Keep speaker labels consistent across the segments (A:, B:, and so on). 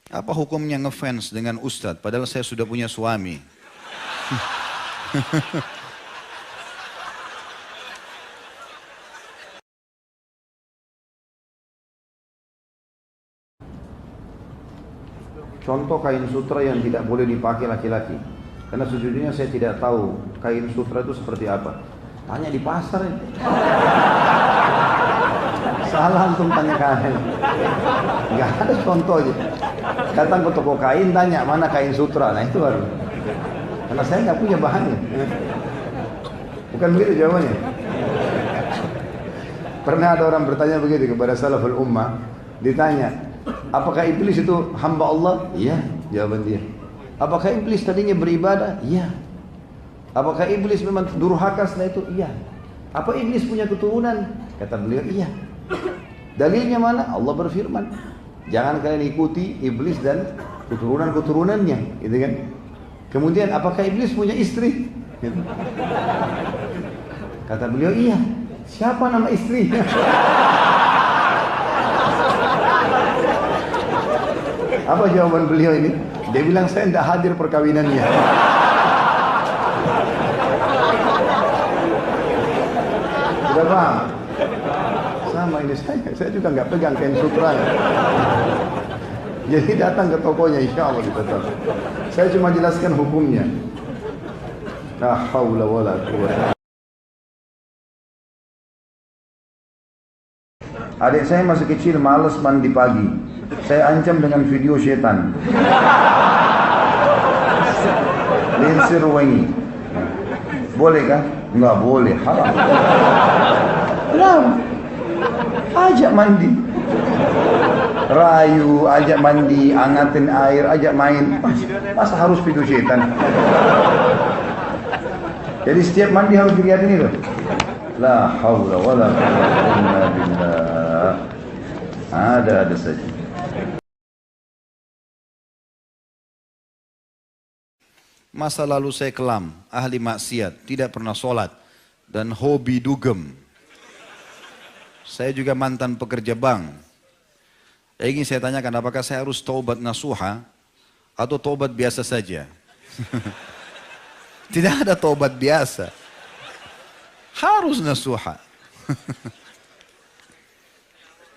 A: Apa hukumnya ngefans dengan ustadz padahal saya sudah punya suami? Contoh kain sutra yang tidak boleh dipakai laki-laki. Karena sejujurnya saya tidak tahu kain sutra itu seperti apa. Tanya di pasar ini. Salah antum tanya kain. Gak ada contohnya. Datang ke toko kain tanya mana kain sutra. Nah itu baru. Karena saya nggak punya bahannya. Bukan begitu jawabannya. Pernah ada orang bertanya begitu kepada salaful ummah. Ditanya, apakah iblis itu hamba Allah? Iya, jawaban dia. Apakah iblis tadinya beribadah? Iya. Apakah iblis memang durhaka setelah itu? Iya. Apa iblis punya keturunan? Kata beliau, iya. Dalilnya mana? Allah berfirman, jangan kalian ikuti iblis dan keturunan-keturunannya, gitu kan? Kemudian, apakah iblis punya istri? Gitu. Kata beliau, iya. Siapa nama istrinya? Apa jawaban beliau ini? Dia bilang, saya tidak hadir perkawinannya. Sudah paham? Sama ini saya juga nggak pegang kain sutra. Jadi datang ke tokonya, insya Allah kita tahu. Saya cuma jelaskan hukumnya. La haula wala quwwata. Adik saya masih kecil, malas mandi pagi. Saya ancam dengan video setan. Linsir wangi. Boleh kah? Enggak boleh, haram. Kenapa? Ajak mandi. Rayu, ajak mandi, angatin air, ajak main. Masa harus video setan? Jadi setiap mandi harus dilihat ini loh. La haula wala quwwata illa billah. Ada saja. Masa lalu saya kelam, ahli maksiat, tidak pernah sholat, dan hobi dugem. Saya juga mantan pekerja bank. Ingin saya tanyakan, apakah saya harus taubat nasuha atau taubat biasa saja? Tidak ada taubat biasa. Harus nasuha.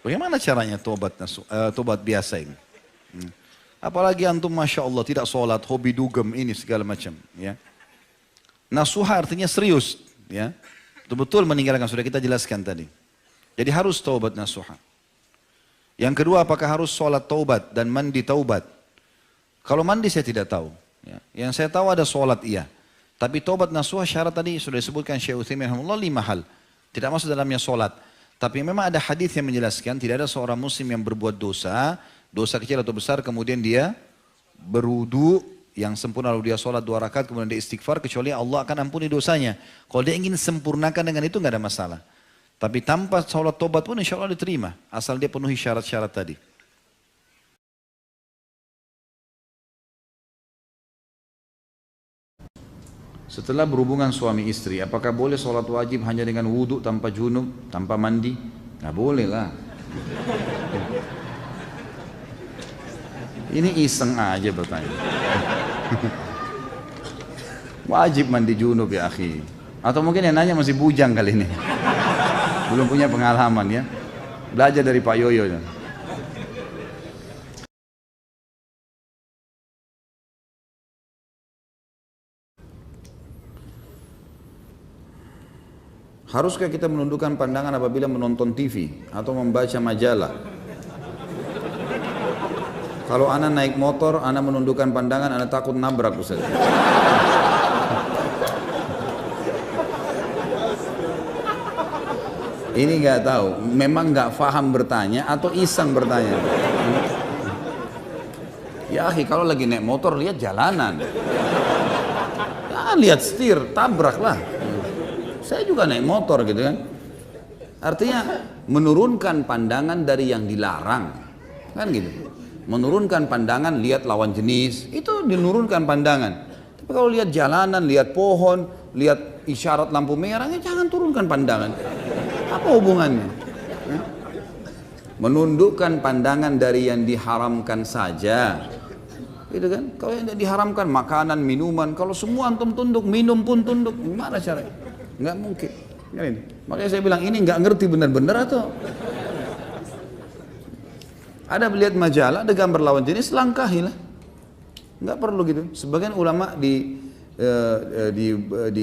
A: Bagaimana caranya taubat biasa ini? Apalagi antum Masya Allah tidak sholat, hobi dugem ini segala macam. Ya. Nasuha artinya serius. Ya. Betul-betul meninggalkan, sudah kita jelaskan tadi. Jadi harus taubat nasuha. Yang kedua, apakah harus sholat taubat dan mandi taubat? Kalau mandi saya tidak tahu. Ya. Yang saya tahu ada sholat iya. Tapi taubat nasuha syarat tadi sudah disebutkan Syekh Utsaimin rahimahullah 5 hal. Tidak masuk dalamnya sholat. Tapi memang ada hadis yang menjelaskan tidak ada seorang muslim yang berbuat dosa, dosa kecil atau besar, kemudian dia berwudu yang sempurna lalu dia sholat 2 rakaat kemudian dia istighfar, kecuali Allah akan ampuni dosanya. Kalau dia ingin sempurnakan dengan itu nggak ada masalah. Tapi tanpa sholat tobat pun insya Allah diterima, asal dia penuhi syarat-syarat tadi. Setelah berhubungan suami istri, apakah boleh sholat wajib hanya dengan wudu tanpa junub, tanpa mandi? Nggak boleh lah. Ini iseng aja bertanya. Wajib mandi junub ya akhi. Atau mungkin yang nanya masih bujang kali ini. Belum punya pengalaman ya. Belajar dari Pak Yoyo. Ya. Haruskah kita menundukkan pandangan apabila menonton TV atau membaca majalah? Kalau anak naik motor, anak menundukkan pandangan, anak takut nabrak Ustaz. Ini nggak tahu, memang nggak paham bertanya atau iseng bertanya. Ya akhi, kalau lagi naik motor lihat jalanan. Jangan lihat setir, tabraklah. Saya juga naik motor gitu kan. Artinya menurunkan pandangan dari yang dilarang. Kan gitu. Menurunkan pandangan, lihat lawan jenis, itu dinurunkan pandangan. Tapi kalau lihat jalanan, lihat pohon, lihat isyarat lampu merah, ya jangan turunkan pandangan. Apa hubungannya? menundukkan pandangan dari yang diharamkan saja. Gitu kan? Kalau yang tidak diharamkan makanan, minuman, kalau semua antum tunduk, minum pun tunduk, gimana caranya? Nggak mungkin. Makanya saya bilang ini nggak ngerti benar-benar atau ada melihat majalah, ada gambar lawan jenis, langkahilah. Nggak perlu gitu. Sebagian ulama di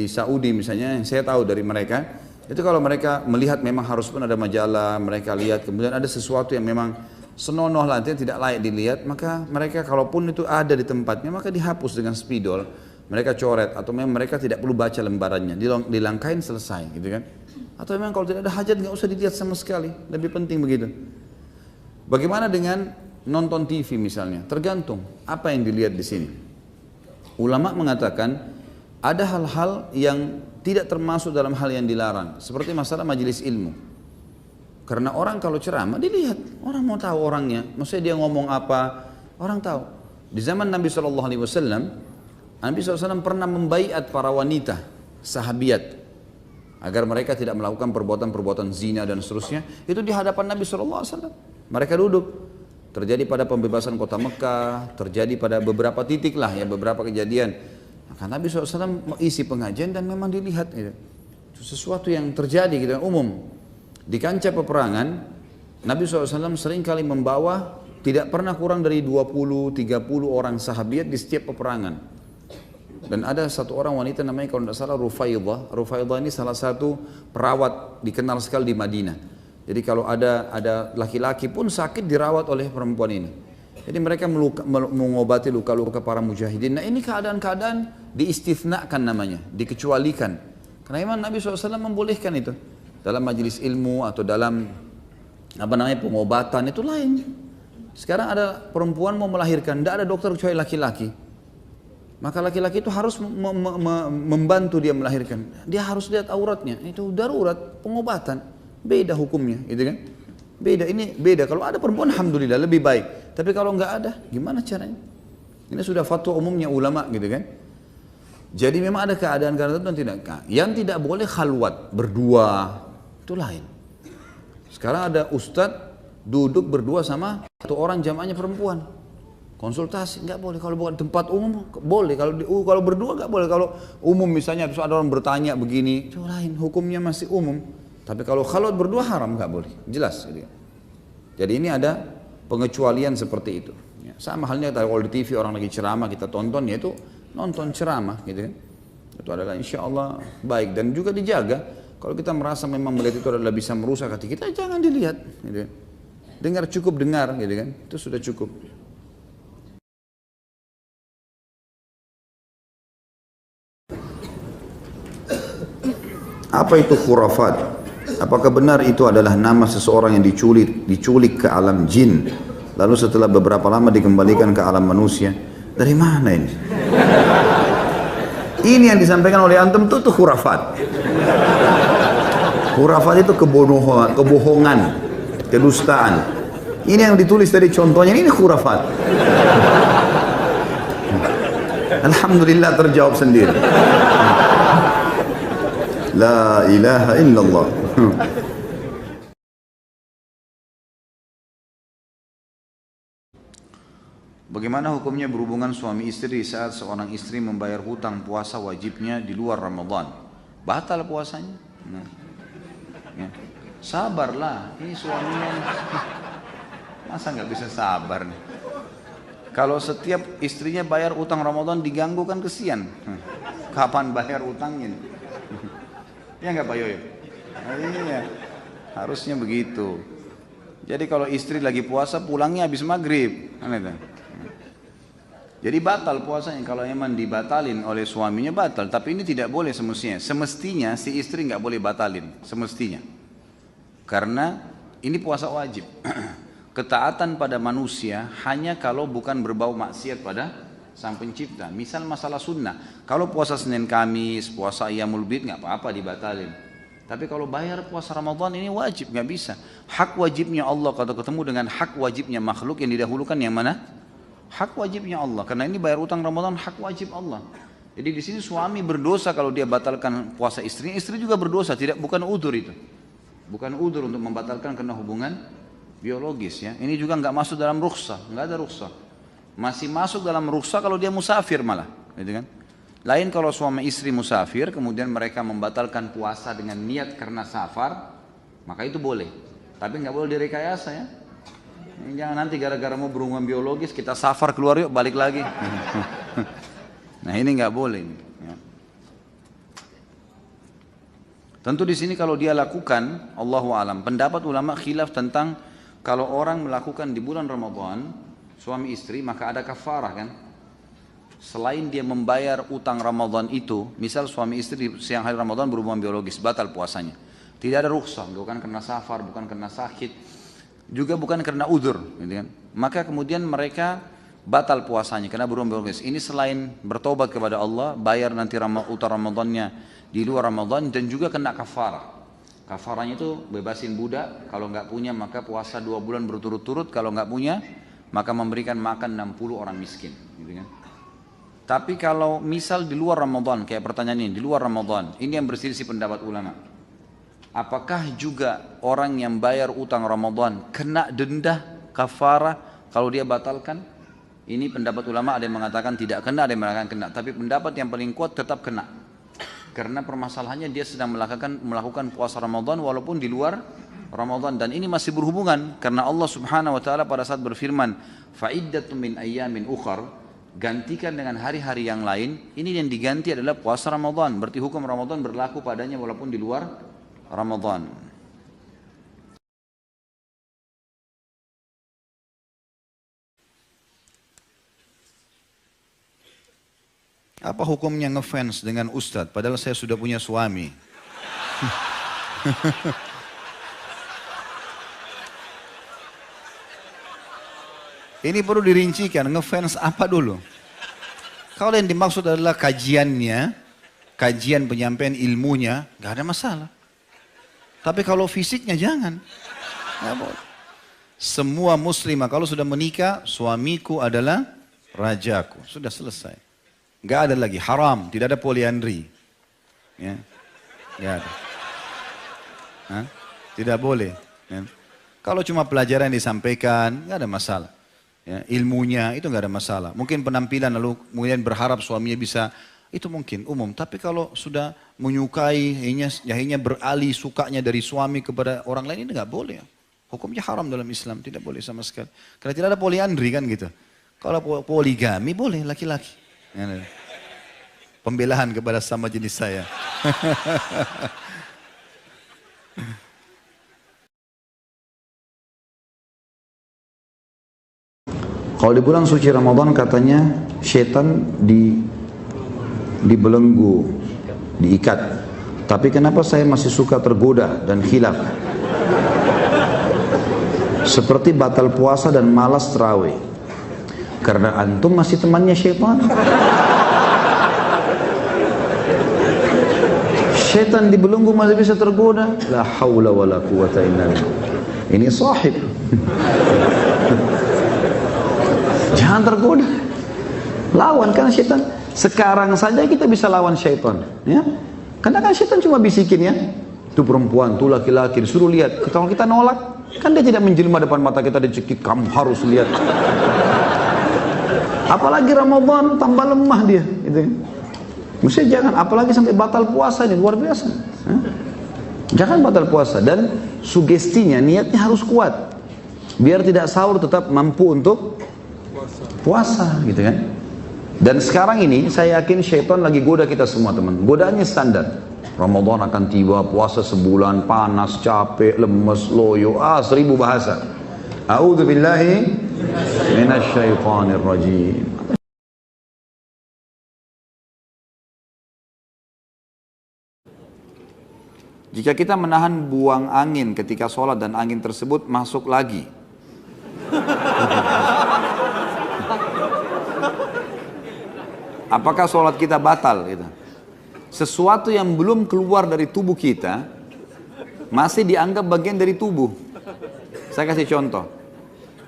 A: Saudi misalnya, yang saya tahu dari mereka, itu kalau mereka melihat memang harus pun ada majalah, mereka lihat, kemudian ada sesuatu yang memang senonoh lah, tidak layak dilihat, maka mereka kalaupun itu ada di tempatnya, maka dihapus dengan spidol, mereka coret, atau memang mereka tidak perlu baca lembarannya, dilangkain selesai gitu kan. Atau memang kalau tidak ada hajat nggak usah dilihat sama sekali, lebih penting begitu. Bagaimana dengan nonton TV misalnya? Tergantung apa yang dilihat di sini. Ulama mengatakan ada hal-hal yang tidak termasuk dalam hal yang dilarang, seperti masalah majelis ilmu. Karena orang kalau ceramah dilihat, orang mau tahu orangnya, maksudnya dia ngomong apa, orang tahu. Di zaman Nabi SAW, Nabi SAW pernah membaiat para wanita, sahabiat, agar mereka tidak melakukan perbuatan-perbuatan zina dan seterusnya. Itu di hadapan Nabi SAW. Mereka duduk. Terjadi pada pembebasan kota Mekah, terjadi pada beberapa titik lah ya, beberapa kejadian. Maka Nabi SAW isi pengajian dan memang dilihat gitu. Itu sesuatu yang terjadi gitu, umum. Di kancah peperangan, Nabi SAW seringkali membawa tidak pernah kurang dari 20-30 orang sahabiat di setiap peperangan. Dan ada satu orang wanita namanya kalau tidak salah Rufaidah. Rufaidah ini salah satu perawat dikenal sekali di Madinah. Jadi kalau ada laki-laki pun sakit dirawat oleh perempuan ini. Jadi mereka mengobati luka-luka para mujahidin. Nah ini keadaan-keadaan diistithnakan namanya, dikecualikan. Karena memang Nabi SAW membolehkan itu. Dalam majelis ilmu atau dalam pengobatan itu lain. Sekarang ada perempuan mau melahirkan, tidak ada dokter kecuali laki-laki. Maka laki-laki itu harus membantu dia melahirkan. Dia harus lihat auratnya. Itu darurat pengobatan. Beda hukumnya, gitu kan? Beda, ini beda. Kalau ada perempuan, alhamdulillah lebih baik. Tapi kalau nggak ada, gimana caranya? Ini sudah fatwa umumnya ulama, gitu kan? Jadi memang ada keadaan-keadaan tertentu yang tidak. Yang tidak boleh khalwat berdua, itu lain. Sekarang ada ustadz duduk berdua sama satu orang jamaahnya perempuan. Konsultasi nggak boleh. Kalau bukan tempat umum boleh. Kalau berdua nggak boleh. Kalau umum misalnya terus ada orang bertanya begini, itu lain. Hukumnya masih umum. Tapi kalau khalwat berdua haram, nggak boleh, jelas. Gitu. Jadi ini ada pengecualian seperti itu. Ya, sama halnya kalau di TV orang lagi ceramah kita tonton, yaitu nonton ceramah, gitu kan? Itu adalah insya Allah baik dan juga dijaga. Kalau kita merasa memang melihat itu adalah bisa merusak hati kita, jangan dilihat. Gitu. Dengar cukup dengar, gitu kan? Itu sudah cukup. Apa itu khurafat? Apakah benar itu adalah nama seseorang yang diculik ke alam jin, lalu setelah beberapa lama dikembalikan ke alam manusia? Dari mana ini? Ini yang disampaikan oleh antum itu khurafat. Khurafat itu kebohongan, kedustaan. Ini yang ditulis tadi contohnya, ini khurafat. Alhamdulillah terjawab sendiri. La ilaha illallah. Bagaimana hukumnya berhubungan suami istri saat seorang istri membayar hutang puasa wajibnya di luar Ramadan? Batal puasanya? Nah. Ya. Sabarlah, ini suaminya. Masa nggak bisa sabar nih? Kalau setiap istrinya bayar utang Ramadan diganggu kan kesian. Kapan bayar utangnya? Ya nggak Pak Yoyo? Iya, harusnya begitu. Jadi kalau istri lagi puasa pulangnya habis maghrib, jadi batal puasanya. Kalau memang dibatalin oleh suaminya batal, tapi ini tidak boleh semestinya. Semestinya si istri nggak boleh batalin, semestinya. Karena ini puasa wajib. Ketaatan pada manusia hanya kalau bukan berbau maksiat pada Sang Pencipta. Misal masalah sunnah, kalau puasa Senin Kamis, puasa Ayyamul Bid nggak apa-apa dibatalin. Tapi kalau bayar puasa Ramadan ini wajib, nggak bisa. Hak wajibnya Allah kalau ketemu dengan hak wajibnya makhluk, yang didahulukan yang mana? Hak wajibnya Allah. Karena ini bayar utang Ramadan hak wajib Allah. Jadi di sini suami berdosa kalau dia batalkan puasa istrinya, istri juga berdosa. Bukan udzur itu. Bukan udzur untuk membatalkan karena hubungan biologis ya. Ini juga nggak masuk dalam rukhsah, nggak ada rukhsah. Masih masuk dalam rukhsah kalau dia musafir malah, gitu kan? Lain kalau suami istri musafir, kemudian mereka membatalkan puasa dengan niat karena safar, maka itu boleh. Tapi nggak boleh direkayasa ya. Jangan nanti gara-gara mau berhubungan biologis kita safar keluar yuk balik lagi. Nah ini nggak boleh. Ya. Tentu di sini kalau dia lakukan, Allahu alam. Pendapat ulama khilaf tentang kalau orang melakukan di bulan Ramadan, suami istri maka ada kafarah kan. Selain dia membayar utang Ramadan itu, misal suami istri di siang hari Ramadan berhubungan biologis, batal puasanya. Tidak ada rukhsah, bukan karena safar, bukan karena sakit, juga bukan karena udzur, gitu kan. Maka kemudian mereka batal puasanya karena berhubungan biologis. Ini selain bertobat kepada Allah, bayar nanti utang Ramadannya di luar Ramadan dan juga kena kafarah. Kafarahnya itu bebasin budak, kalau nggak punya maka puasa 2 bulan berturut-turut, kalau nggak punya maka memberikan makan 60 orang miskin, gitu kan. Tapi kalau misal di luar Ramadan, kayak pertanyaan ini, di luar Ramadan, ini yang berselisih pendapat ulama. Apakah juga orang yang bayar utang Ramadan kena denda kafarah kalau dia batalkan? Ini pendapat ulama, ada yang mengatakan tidak kena, ada yang mengatakan kena. Tapi pendapat yang paling kuat tetap kena. Karena permasalahannya dia sedang melakukan puasa Ramadan walaupun di luar Ramadan. Dan ini masih berhubungan karena Allah subhanahu wa ta'ala pada saat berfirman fa'iddatun min ayyamin ukhar, gantikan dengan hari-hari yang lain. Ini yang diganti adalah puasa Ramadan. Berarti hukum Ramadan berlaku padanya walaupun di luar Ramadan. Apa hukumnya ngefans dengan ustadz padahal saya sudah punya suami? Ini perlu dirincikan, ngefans apa dulu? Kalau yang dimaksud adalah kajiannya, kajian penyampaian ilmunya, gak ada masalah. Tapi kalau fisiknya jangan. Nggak boleh. Semua muslimah kalau sudah menikah, suamiku adalah rajaku. Sudah selesai. Gak ada lagi haram, tidak ada poliandri. Ya, gak ada. Hah? Tidak boleh. Ya. Kalau cuma pelajaran yang disampaikan, gak ada masalah. Ya, ilmunya itu gak ada masalah. Mungkin penampilan lalu kemudian berharap suaminya bisa, itu mungkin umum. Tapi kalau sudah menyukai, akhirnya beralih sukanya dari suami kepada orang lain, ini nggak boleh. Hukumnya haram dalam Islam, tidak boleh sama sekali. Karena tidak ada poliandri kan gitu. Kalau poligami boleh laki-laki. Pembelaan kepada sama jenis saya. Kalau di bulan suci Ramadan katanya setan dibelenggu, diikat. Tapi kenapa saya masih suka tergoda dan khilaf? Seperti batal puasa dan malas tarawih. Karena antum masih temannya syaitan. Syaitan dibelenggu masih bisa tergoda. La haula wa la quwata illa billah. Ini sahib. Jangan tergoda. Lawan kan syaitan. Sekarang saja kita bisa lawan syaitan, ya. Karena kan syaitan cuma bisikin ya. Itu perempuan, itu laki-laki, disuruh lihat. Kalau kita nolak, kan dia tidak menjelma depan mata kita, dia cekik, kamu harus lihat. Apalagi Ramadan tambah lemah dia, gitu. Mesti jangan, apalagi sampai batal puasa ini luar biasa. Ya? Jangan batal puasa dan sugestinya, niatnya harus kuat. Biar tidak sahur tetap mampu untuk puasa, gitu kan. Dan sekarang ini saya yakin syaitan lagi goda kita semua teman. Godaannya standar. Ramadan akan tiba, puasa sebulan, panas, capek, lemes, loyo, 1000 bahasa. A'udzubillahi minasyaitonir rajim. Jika kita menahan buang angin ketika sholat dan angin tersebut masuk lagi. Apakah sholat kita batal? Gitu. Sesuatu yang belum keluar dari tubuh kita masih dianggap bagian dari tubuh. Saya kasih contoh.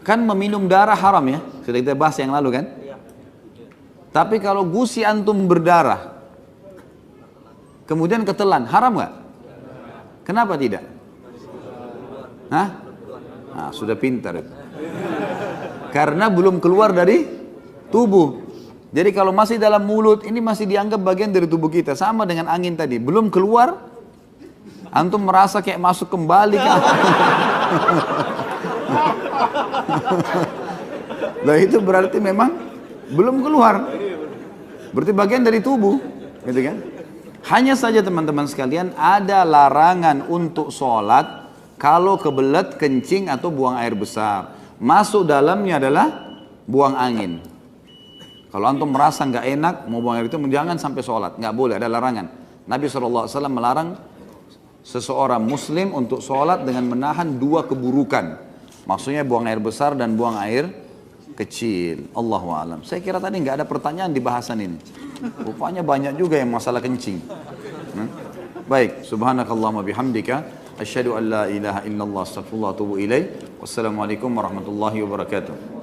A: Kan meminum darah haram ya, sudah kita bahas yang lalu kan. Tapi kalau gusi antum berdarah, kemudian ketelan, haram nggak? Kenapa tidak? Hah? Nah, sudah pintar itu. Karena belum keluar dari tubuh. Jadi kalau masih dalam mulut, ini masih dianggap bagian dari tubuh kita. Sama dengan angin tadi. Belum keluar, antum merasa kayak masuk kembali ke Nah itu berarti memang belum keluar. Berarti bagian dari tubuh. Gitu kan? Hanya saja teman-teman sekalian, ada larangan untuk sholat kalau kebelet, kencing atau buang air besar. Masuk dalamnya adalah buang angin. Kalau antum merasa nggak enak mau buang air itu, jangan sampai sholat, nggak boleh, ada larangan. Nabi SAW melarang seseorang muslim untuk sholat dengan menahan dua keburukan. Maksudnya buang air besar dan buang air kecil. Allahu a'lam. Saya kira tadi nggak ada pertanyaan di bahasan ini. Rupanya banyak juga yang masalah kencing. Baik, subhanakallahumma bihamdika asyhadu an la ilaha illallah astaghfirullah wa atubu ilaih. Wassalamualaikum warahmatullahi wabarakatuh.